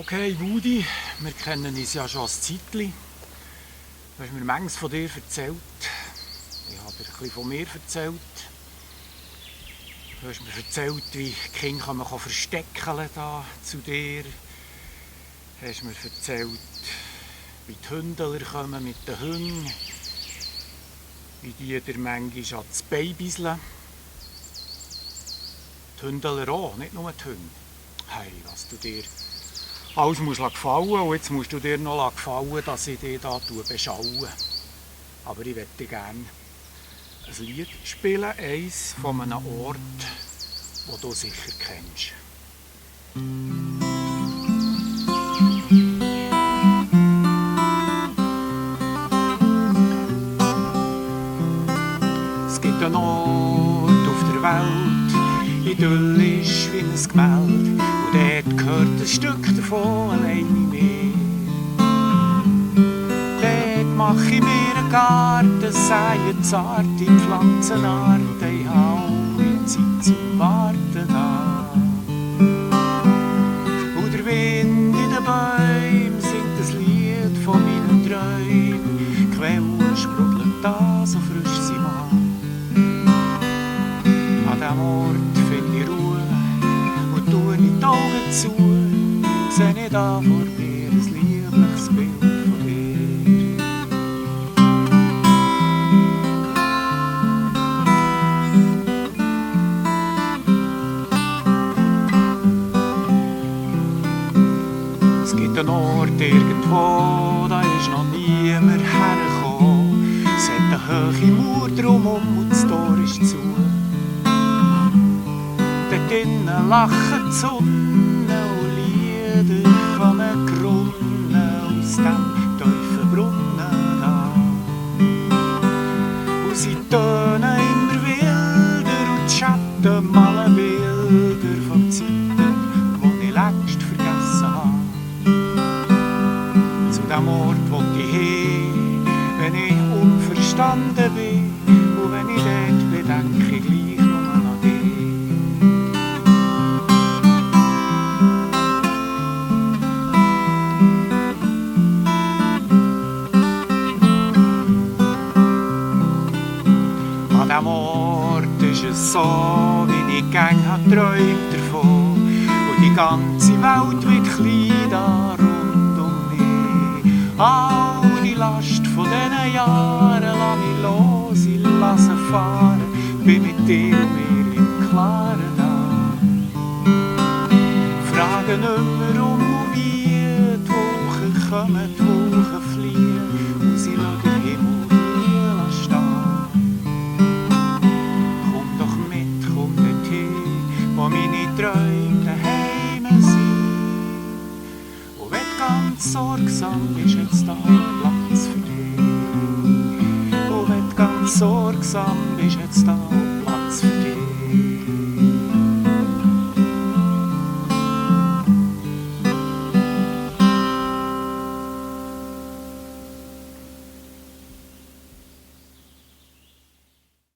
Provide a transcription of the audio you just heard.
Okay, Woody, wir kennen uns ja schon ein Zeitchen. Du hast mir manches von dir erzählt. Ich habe dir ein bisschen von mir erzählt. Du hast mir erzählt, wie die Kinder man verstecken da zu dir. Du hast mir erzählt, wie die Hündler kommen mit den Hunden. Wie die dir manchmal an das Bein bisseln. Die Hündler auch, nicht nur die Hunde. Hey, was du dir alles muss gefallen und jetzt musst du dir noch gefallen, dass ich dich hier beschaue. Aber ich möchte gerne ein Lied spielen, eins von einem Ort, den du sicher kennst. Es gibt einen Ort auf der Welt, idyllisch wie ein Gemälde, und dort gehört ein Stück davon alleine mir. Dort mache ich mir einen Garten, sähe zarte Pflanzenarten, ich habe alle Zeit zum Warten da. Und der Wind in den Bäumen singt das Lied von meinen Träumen, die Quelle sprudelt da, so frisch sie mag. An diesem Ort finde ich Ruhe und tue ich die Augen zu, sehe ich da vor mir ein liebliches Bild von dir. Es gibt einen Ort irgendwo, da ist noch niemand hergekommen. Es hat eine hohe Mauer drumherum und das Tor ist zu. Dort drinnen lachen die Sonne und Lieder kommen Grunnen aus dem tiefen Brunnen da. Und sie tönen immer wilder und die Schatten malen Bilder von Zeiten, die ich längst vergessen habe. Zu dem Ort wo ich hin, wenn ich unverstanden bin, und wenn ich dort bin, denke ich gleich nur an dich. An diesem Ort ist es so, wie ich gern träumt davon, und die ganze Welt wird klein da rund um mich. All die Last von diesen Jahren lass mich los, ich lasse fahren, bin mit dir und mir im Klaren da. Frage nicht mehr und wie, die Wochen kommen, die Wochen fliehen, und sie lassen den Himmel hier stehen. Komm doch mit, komm dorthin, wo meine Träume daheim sind. Und wenn du ganz sorgsam bist, jetzt da Platz für dich. Und wenn du ganz sorgsam bist, jetzt da